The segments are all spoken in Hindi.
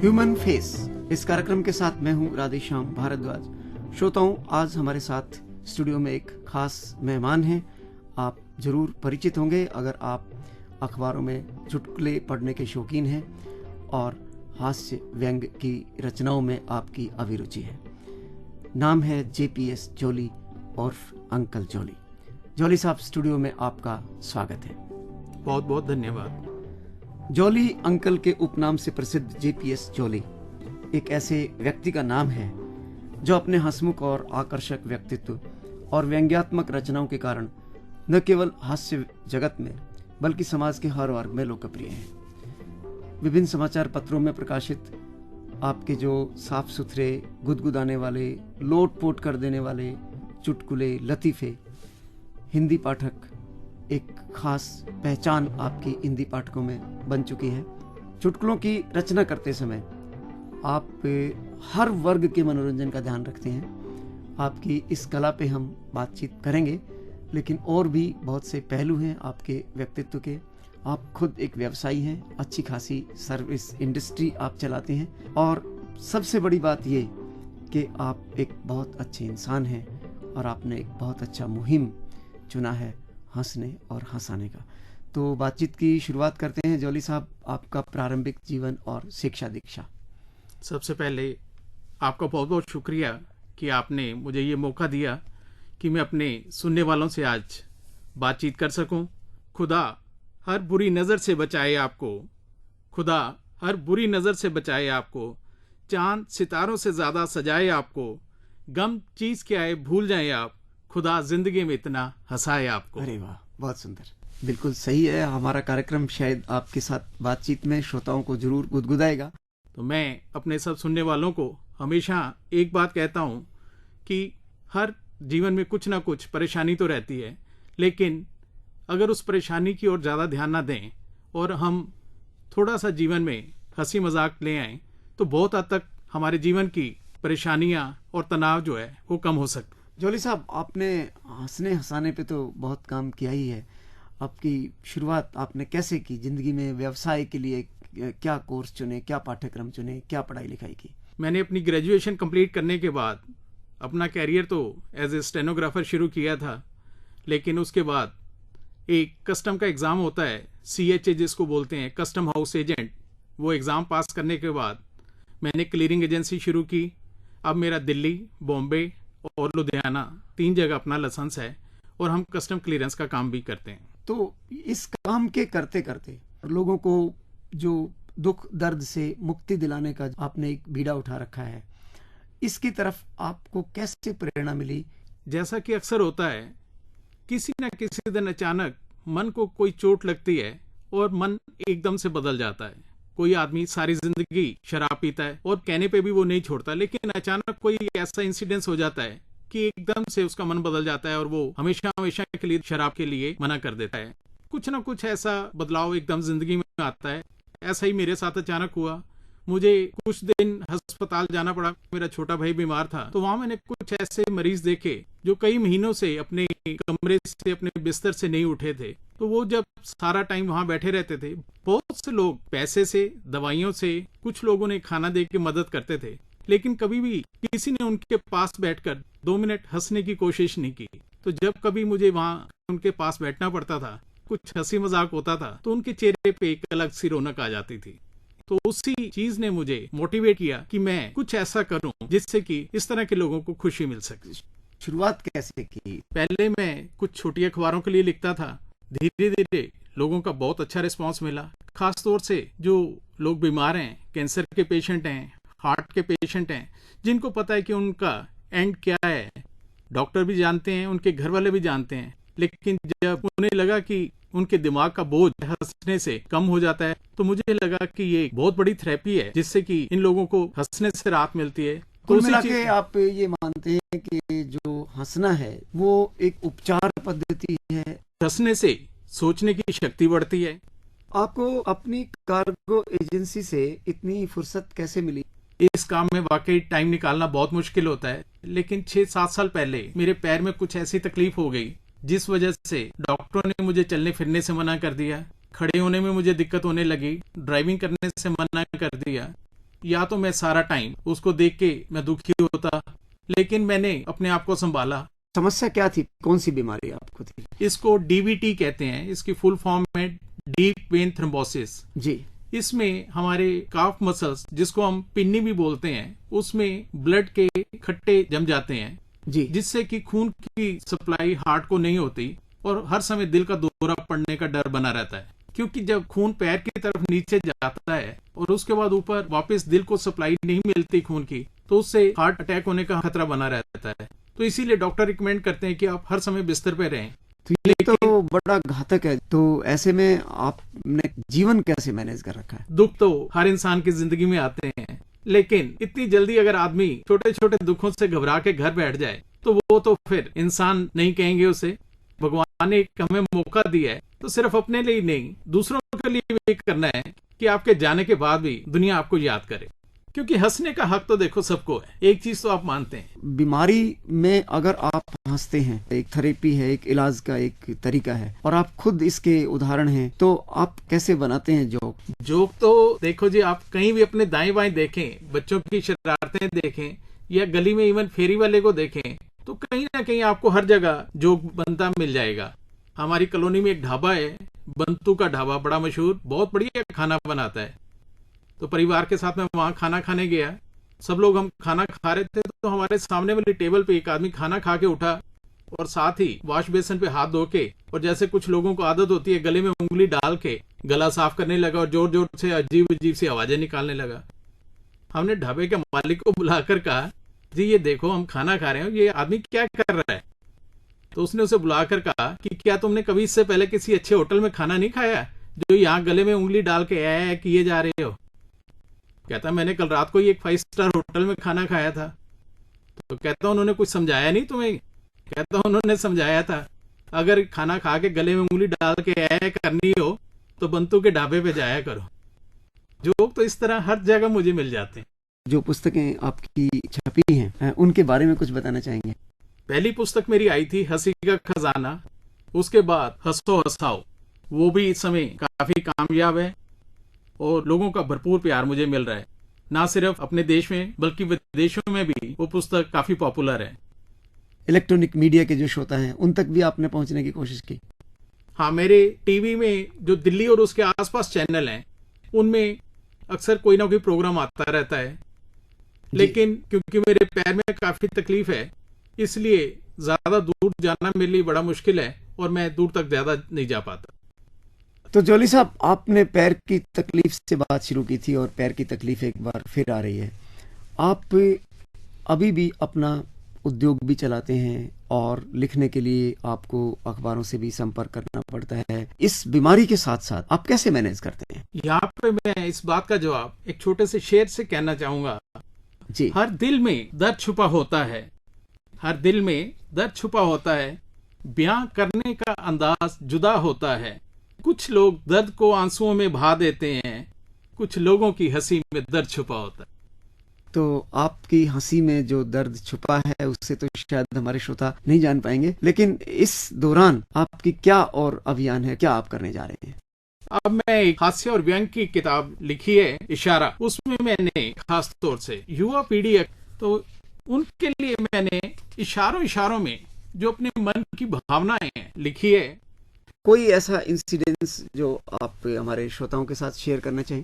ह्यूमन फेस, इस कार्यक्रम के साथ मैं हूं राधेश्याम भारद्वाज। श्रोताओं, आज हमारे साथ स्टूडियो में एक खास मेहमान हैं। आप जरूर परिचित होंगे अगर आप अखबारों में चुटकुले पढ़ने के शौकीन हैं और हास्य व्यंग की रचनाओं में आपकी अभिरुचि है। नाम है JPS जॉली उर्फ अंकल जॉली। जॉली साहब, स्टूडियो में आपका स्वागत है। बहुत बहुत धन्यवाद। जॉली अंकल के उपनाम से प्रसिद्ध JPS जॉली एक ऐसे व्यक्ति का नाम है जो अपने हंसमुख और आकर्षक व्यक्तित्व और व्यंग्यात्मक रचनाओं के कारण न केवल हास्य जगत में बल्कि समाज के हर वर्ग में लोकप्रिय हैं। विभिन्न समाचार पत्रों में प्रकाशित आपके जो साफ सुथरे, गुदगुदाने वाले, लोट पोट कर देने वाले चुटकुले, लतीफ़े हिंदी पाठक एक खास पहचान आपकी हिंदी पाठकों में बन चुकी है। चुटकुलों की रचना करते समय आप हर वर्ग के मनोरंजन का ध्यान रखते हैं। आपकी इस कला पे हम बातचीत करेंगे, लेकिन और भी बहुत से पहलू हैं आपके व्यक्तित्व के। आप खुद एक व्यवसायी हैं, अच्छी खासी सर्विस इंडस्ट्री आप चलाते हैं, और सबसे बड़ी बात ये कि आप एक बहुत अच्छे इंसान हैं और आपने एक बहुत अच्छा मुहिम चुना है हंसने और हंसाने का। तो बातचीत की शुरुआत करते हैं। जॉली साहब, आपका प्रारंभिक जीवन और शिक्षा दीक्षा। सबसे पहले आपका बहुत बहुत शुक्रिया कि आपने मुझे ये मौका दिया कि मैं अपने सुनने वालों से आज बातचीत कर सकूं। खुदा हर बुरी नज़र से बचाए आपको, खुदा हर बुरी नज़र से बचाए आपको, चांद सितारों से ज़्यादा सजाए आपको, गम चीज़ क्या है भूल जाए आप, खुदा जिंदगी में इतना हंसाए आपको। अरे वाह, बहुत सुंदर, बिल्कुल सही है। हमारा कार्यक्रम शायद आपके साथ बातचीत में श्रोताओं को जरूर गुदगुदाएगा। तो मैं अपने सब सुनने वालों को हमेशा एक बात कहता हूँ कि हर जीवन में कुछ ना कुछ परेशानी तो रहती है, लेकिन अगर उस परेशानी की ओर ज़्यादा ध्यान ना दें और हम थोड़ा सा जीवन में हंसी मजाक ले आएँ तो बहुत हद तक हमारे जीवन की परेशानियाँ और तनाव जो है वो कम हो सकता है। जॉली साहब, आपने हंसने हंसाने पे तो बहुत काम किया ही है। आपकी शुरुआत आपने कैसे की जिंदगी में? व्यवसाय के लिए क्या कोर्स चुने, क्या पाठ्यक्रम चुने, क्या पढ़ाई लिखाई की? मैंने अपनी ग्रेजुएशन कंप्लीट करने के बाद अपना कैरियर तो एज ए स्टेनोग्राफर शुरू किया था, लेकिन उसके बाद एक कस्टम का एग्ज़ाम होता है, CHA जिसको बोलते हैं, कस्टम हाउस एजेंट। वो एग्ज़ाम पास करने के बाद मैंने क्लियरिंग एजेंसी शुरू की। अब मेरा दिल्ली, बॉम्बे और लुधियाना 3 जगह अपना लाइसेंस है और हम कस्टम क्लियरेंस का काम भी करते हैं। तो इस काम के करते करते लोगों को जो दुख दर्द से मुक्ति दिलाने का आपने एक बीड़ा उठा रखा है, इसकी तरफ आपको कैसे प्रेरणा मिली? जैसा कि अक्सर होता है, किसी न किसी दिन अचानक मन को कोई चोट लगती है और मन एकदम से बदल जाता है। कोई आदमी सारी जिंदगी शराब पीता है और कहने पे भी वो नहीं छोड़ता, लेकिन अचानक कोई ऐसा इंसिडेंस हो जाता है कि एकदम से उसका मन बदल जाता है और वो हमेशा हमेशा के लिए शराब के लिए मना कर देता है। कुछ ना कुछ ऐसा बदलाव एकदम जिंदगी में आता है। ऐसा ही मेरे साथ अचानक हुआ। मुझे कुछ दिन अस्पताल जाना पड़ा। मेरा छोटा भाई बीमार था, तो वहां मैंने कुछ ऐसे मरीज देखे जो कई महीनों से अपने कमरे से, अपने बिस्तर से नहीं उठे थे। तो वो जब सारा टाइम वहां बैठे रहते थे, बहुत से लोग पैसे से, दवाइयों से, कुछ लोगों ने खाना दे के मदद करते थे, लेकिन कभी भी किसी ने उनके पास बैठकर 2 मिनट हंसने की कोशिश नहीं की। तो जब कभी मुझे वहां उनके पास बैठना पड़ता था, कुछ हंसी मजाक होता था, तो उनके चेहरे पे एक अलग सी रौनक आ जाती थी। तो उसी चीज ने मुझे मोटिवेट किया कि मैं कुछ ऐसा करूं जिससे कि इस तरह के लोगों को खुशी मिल सके। शुरुआत कैसे की? पहले मैं कुछ छोटी अखबारों के लिए लिखता था। धीरे धीरे लोगों का बहुत अच्छा रिस्पांस मिला। खास तौर से जो लोग बीमार हैं, कैंसर के पेशेंट हैं, हार्ट के पेशेंट हैं, जिनको पता है कि उनका एंड क्या है, डॉक्टर भी जानते हैं, उनके घर वाले भी जानते हैं, लेकिन जब उन्हें लगा कि उनके दिमाग का बोझ हंसने से कम हो जाता है, तो मुझे लगा कि ये बहुत बड़ी थेरेपी है जिससे कि इन लोगों को हंसने से राहत मिलती है। कुल मिला के आप ये मानते हैं कि जो हंसना है वो एक उपचार पद्धति है? हंसने से सोचने की शक्ति बढ़ती है। आपको अपनी कार्गो एजेंसी से इतनी फुर्सत कैसे मिली? इस काम में वाकई टाइम निकालना बहुत मुश्किल होता है, लेकिन 6-7 साल पहले मेरे पैर में कुछ ऐसी तकलीफ हो गई जिस वजह से डॉक्टरों ने मुझे चलने फिरने से मना कर दिया, खड़े होने में मुझे दिक्कत होने लगी, ड्राइविंग करने से मना कर दिया। या तो मैं सारा टाइम उसको देख के मैं दुखी होता, लेकिन मैंने अपने आप को संभाला। समस्या क्या थी, कौन सी बीमारी आपको थी? इसको डीवीटी कहते हैं, इसकी फुल फॉर्म है डीप वेन थ्रोम्बोसिस। जी। इसमें हमारे काफ मसल्स, जिसको हम पिन्नी भी बोलते हैं, उसमें ब्लड के खट्टे जम जाते हैं जी। जिससे कि खून की सप्लाई हार्ट को नहीं होती और हर समय दिल का दौरा पड़ने का डर बना रहता है। क्योंकि जब खून पैर की तरफ नीचे जाता है और उसके बाद ऊपर वापस दिल को सप्लाई नहीं मिलती खून की, तो उससे हार्ट अटैक होने का खतरा बना रहता है। तो इसीलिए डॉक्टर रिकमेंड करते हैं कि आप हर समय बिस्तर पे रहें। तो ये तो बड़ा घातक है। तो ऐसे में आपने जीवन कैसे मैनेज कर रखा है? दुख तो हर इंसान की जिंदगी में आते हैं, लेकिन इतनी जल्दी अगर आदमी छोटे छोटे दुखों से घबरा के घर बैठ जाए तो वो तो फिर इंसान नहीं कहेंगे उसे। भगवान ने एक हमें मौका दिया है, तो सिर्फ अपने लिए नहीं दूसरों के लिए भी करना है कि आपके जाने के बाद भी दुनिया आपको याद करे। क्योंकि हंसने का हक तो देखो सबको है, एक चीज तो आप मानते हैं, बीमारी में अगर आप हंसते हैं, एक थेरेपी है, एक इलाज का एक तरीका है, और आप खुद इसके उदाहरण हैं, तो आप कैसे बनाते हैं जोक? जोक तो देखो जी, आप कहीं भी अपने दाएं बाएं देखें, बच्चों की शरारतें देखें या गली में इवन फेरी वाले को देखें, तो कहीं ना कहीं आपको हर जगह जोक बनता मिल जाएगा। हमारी कॉलोनी में एक ढाबा है, बंतू का ढाबा, बड़ा मशहूर, बहुत बढ़िया खाना बनाता है। तो परिवार के साथ में वहां खाना खाने गया, सब लोग हम खाना खा रहे थे, तो हमारे सामने वाली टेबल पे एक आदमी खाना खा के उठा और साथ ही वॉश बेसिन पे हाथ धो के, और जैसे कुछ लोगों को आदत होती है गले में उंगली डाल के गला साफ करने लगा और जोर जोर से अजीब अजीब सी आवाजें निकालने लगा। हमने ढाबे के मालिक को बुलाकर कहा, जी ये देखो हम खाना खा रहे हैं, ये आदमी क्या कर रहा है? तो उसने उसे बुलाकर कहा कि क्या तुमने कभी इससे पहले किसी अच्छे होटल में खाना नहीं खाया जो यहाँ गले में उंगली डाल के ऐ किए जा रहे हो? कहता मैंने कल रात को ही एक 5 स्टार होटल में खाना खाया था। तो कहता उन्होंने कुछ समझाया नहीं तुम्हें? कहता उन्होंने समझाया था, अगर खाना खा के गले में उंगली डाल के ऐ करनी हो तो बंतू के ढाबे पे जाया करो। जोक तो इस तरह हर जगह मुझे मिल जाते हैं। जो पुस्तकें आपकी छपी हैं उनके बारे में कुछ बताना चाहेंगे? पहली पुस्तक मेरी आई थी हंसी का खजाना, उसके बाद हंसो हंसाओ, वो भी इस समय काफी कामयाब है और लोगों का भरपूर प्यार मुझे मिल रहा है। ना सिर्फ अपने देश में बल्कि विदेशों में भी वो पुस्तक काफी पॉपुलर है। इलेक्ट्रॉनिक मीडिया के जो श्रोता हैं उन तक भी आपने पहुंचने की कोशिश की? हाँ, मेरे टीवी में जो दिल्ली और उसके आसपास चैनल हैं उनमें अक्सर कोई ना कोई प्रोग्राम आता रहता है, लेकिन क्योंकि मेरे पैर में काफी तकलीफ है इसलिए ज्यादा दूर जाना मेरे लिए बड़ा मुश्किल है और मैं दूर तक ज्यादा नहीं जा पाता। तो जॉली साहब, आपने पैर की तकलीफ से बात शुरू की थी और पैर की तकलीफ एक बार फिर आ रही है। आप अभी भी अपना उद्योग भी चलाते हैं और लिखने के लिए आपको अखबारों से भी संपर्क करना पड़ता है। इस बीमारी के साथ साथ आप कैसे मैनेज करते हैं? यहाँ पे मैं इस बात का जवाब एक छोटे से शेर से कहना चाहूंगा जी। हर दिल में दर्द छुपा होता है, हर दिल में दर्द छुपा होता है, बयां करने का अंदाज जुदा होता है। कुछ लोग दर्द को आंसुओं में बहा देते हैं, कुछ लोगों की हंसी में दर्द छुपा होता है। तो आपकी हंसी में जो दर्द छुपा है उससे तो शायद हमारे श्रोता नहीं जान पाएंगे, लेकिन इस दौरान आपकी क्या और अभियान है, क्या आप करने जा रहे हैं? अब मैं एक हास्य और व्यंग की किताब लिखी है, इशारा। उसमें मैंने खास तौर से युवा पीढ़ी है तो उनके लिए मैंने इशारों में जो अपने मन की भावनाएं हैं लिखी है। कोई ऐसा इंसिडेंस जो आप हमारे श्रोताओं के साथ शेयर करना चाहें?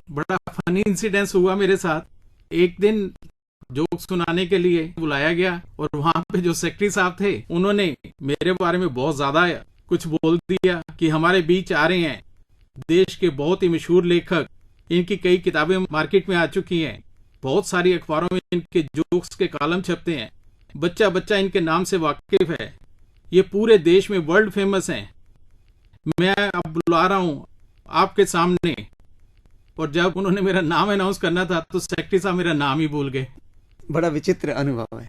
बड़ा फनी इंसिडेंस हुआ मेरे साथ। एक दिन जोक सुनाने के लिए बुलाया गया और वहां पे जो सेक्रेटरी साहब थे उन्होंने मेरे बारे में बहुत ज्यादा कुछ बोल दिया कि हमारे बीच आ रहे हैं देश के बहुत ही मशहूर लेखक, इनकी कई किताबें मार्केट में आ चुकी हैं, बहुत सारी अखबारों में इनके जोक्स के कॉलम छपते हैं, बच्चा बच्चा इनके नाम से वाकिफ है, ये पूरे देश में वर्ल्ड फेमस हैं। मैं अब बुला रहा हूं आपके सामने। और जब उन्होंने मेरा नाम अनाउंस करना था तो सेक्रेटरी साहब मेरा नाम ही भूल गए। बड़ा विचित्र अनुभव है।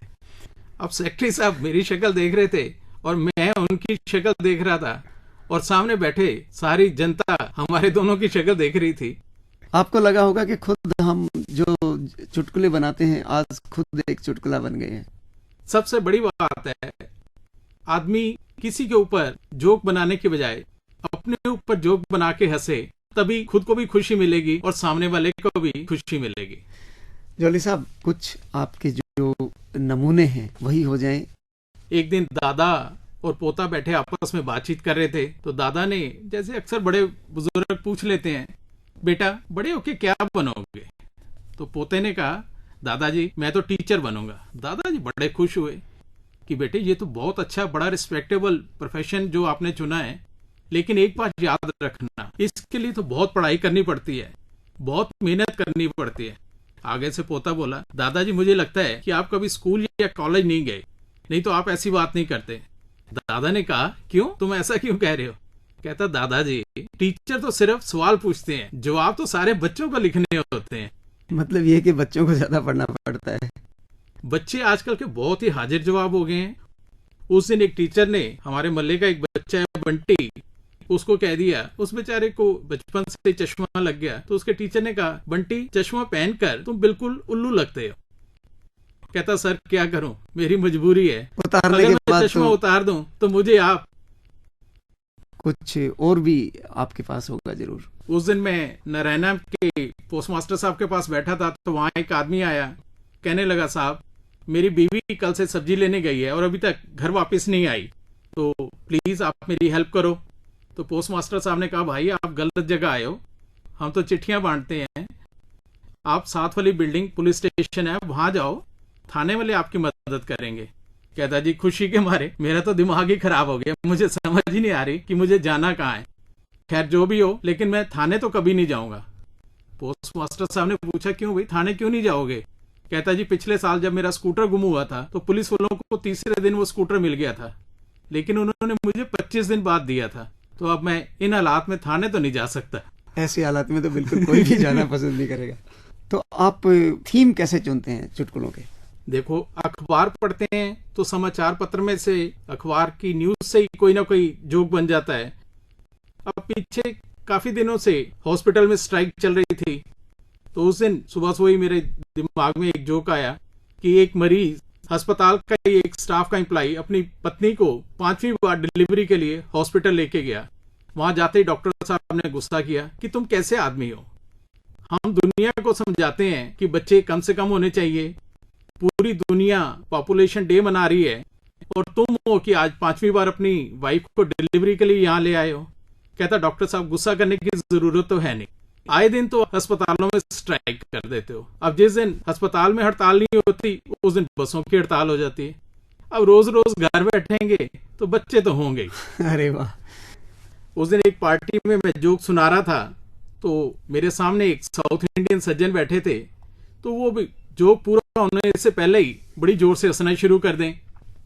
अब सेक्रेटरी साहब मेरी शक्ल देख रहे थे और मैं उनकी शक्ल देख रहा था और सामने बैठे सारी जनता हमारे दोनों की शक्ल देख रही थी। आपको लगा होगा कि खुद हम जो चुटकुले बनाते हैं आज खुद एक चुटकुला बन गए हैं। सबसे बड़ी बात है, आदमी किसी के ऊपर जोक बनाने के बजाय अपने ऊपर जोक बना के हंसे तभी खुद को भी खुशी मिलेगी और सामने वाले को भी खुशी मिलेगी। जॉली साहब, कुछ आपके जो नमूने हैं वही हो जाएं। एक दिन दादा और पोता बैठे आपस में बातचीत कर रहे थे, तो दादा ने, जैसे अक्सर बड़े बुजुर्ग पूछ लेते हैं, बेटा बड़े होके क्या बनोगे? तो पोते ने कहा, दादाजी मैं तो टीचर बनूंगा। दादाजी बड़े खुश हुए कि बेटे ये तो बहुत अच्छा, बड़ा रिस्पेक्टेबल प्रोफेशन जो आपने चुना है, लेकिन एक बात याद रखना, इसके लिए तो बहुत पढ़ाई करनी पड़ती है, बहुत मेहनत करनी पड़ती है। आगे से पोता बोला, दादाजी मुझे लगता है कि आप कभी स्कूल या कॉलेज नहीं गए, नहीं तो आप ऐसी बात नहीं करते। दादा ने कहा, क्यों, तुम ऐसा क्यों कह रहे हो? कहता, दादाजी टीचर तो सिर्फ सवाल पूछते हैं, जवाब तो सारे बच्चों को लिखने होते हैं। मतलब ये कि बच्चों को ज्यादा पढ़ना पड़ता है। बच्चे आजकल के बहुत ही हाजिर जवाब हो गए हैं। उस दिन एक टीचर ने, हमारे मोहल्ले का एक बच्चा है बंटी, उसको कह दिया, उस बेचारे को बचपन से चश्मा लग गया, तो उसके टीचर ने कहा, बंटी चश्मा पहनकर तुम बिल्कुल उल्लू लगते हो। कहता, सर क्या करूं, मेरी मजबूरी है, उतारने अगर के मैं बाद चश्मा उतार दूं तो मुझे आप। कुछ और भी आपके पास होगा जरूर। उस दिन मैं नारायणा के पोस्टमास्टर साहब के पास बैठा था, तो वहां एक आदमी आया, कहने लगा, साहब मेरी बीवी कल से सब्जी लेने गई है और अभी तक घर वापस नहीं आई, तो प्लीज आप मेरी हेल्प करो। तो पोस्टमास्टर साहब ने कहा, भाई आप गलत जगह आए हो, हम तो चिट्ठियां बांटते हैं, आप साथ वाली बिल्डिंग पुलिस स्टेशन है, वहां जाओ, थाने वाले आपकी मदद करेंगे। कहता, जी खुशी के मारे मेरा तो दिमाग ही खराब हो गया, मुझे समझ ही नहीं आ रही कि मुझे जाना कहाँ है। खैर जो भी हो, लेकिन मैं थाने तो कभी नहीं जाऊंगा। पोस्टमास्टर साहब ने पूछा, क्यों भाई, थाने क्यों नहीं जाओगे? कहता, जी पिछले साल जब मेरा स्कूटर गुम हुआ था, तो पुलिस वालों को तीसरे दिन वो स्कूटर मिल गया था, लेकिन उन्होंने मुझे 25 दिन बाद दिया था, तो अब मैं इन हालात में थाने तो नहीं जा सकता। ऐसे हालात में तो बिल्कुल कोई भी जाना पसंद नहीं करेगा। तो आप थीम कैसे चुनते हैं चुटकुलों के? देखो, अखबार पढ़ते हैं तो समाचार पत्र में से, अखबार की न्यूज से ही कोई ना कोई जोक बन जाता है। अब पीछे काफी दिनों से हॉस्पिटल में स्ट्राइक चल रही थी, तो उस दिन सुबह से ही मेरे दिमाग में एक जोक आया कि एक मरीज, अस्पताल का ही एक स्टाफ का एम्प्लॉय अपनी पत्नी को 5वीं बार डिलीवरी के लिए हॉस्पिटल लेके गया। वहां जाते ही डॉक्टर साहब ने गुस्सा किया कि तुम कैसे आदमी हो, हम दुनिया को समझाते हैं कि बच्चे कम से कम होने चाहिए, पूरी दुनिया पॉपुलेशन डे मना रही है, और तुम हो कि आज 5वीं बार अपनी वाइफ को डिलीवरी के लिए यहाँ ले आए हो। कहता, डॉक्टर साहब गुस्सा करने की जरूरत तो है नहीं, आए दिन तो अस्पतालों में स्ट्राइक कर देते हो, अब जिस दिन अस्पताल में हड़ताल नहीं होती उस दिन बसों की हड़ताल हो जाती है, अब रोज रोज घर बैठेंगे तो बच्चे तो होंगे। अरे वाह। उस दिन एक पार्टी में मैं जोक सुना रहा था, तो मेरे सामने एक साउथ इंडियन सज्जन बैठे थे, तो वो भी जोक पूरा होने से पहले ही बड़ी जोर से हंसना शुरू कर दें।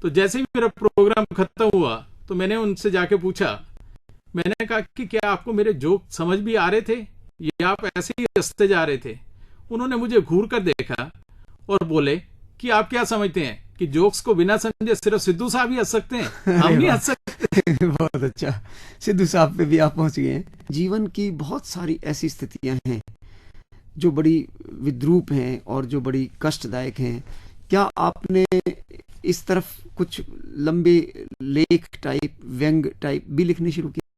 तो जैसे ही मेरा प्रोग्राम खत्म हुआ तो मैंने उनसे जाके पूछा, मैंने कहा कि क्या आपको मेरे जोक समझ भी आ रहे थे या आप ऐसे ही हंसते जा रहे थे? उन्होंने मुझे घूर कर देखा और बोले कि आप क्या समझते हैं कि जोक्स को बिना समझे सिर्फ सिद्धू साहब ही हंस सकते हैं, हम नहीं हंस सकते। बहुत अच्छा, सिद्धू साहब पे भी आप पहुंच गए हैं। जीवन की बहुत सारी ऐसी स्थितियां हैं जो बड़ी विद्रूप हैं और जो बड़ी कष्टदायक हैं। क्या आपने इस तरफ कुछ लंबे लेख टाइप, व्यंग टाइप भी लिखने शुरू किए?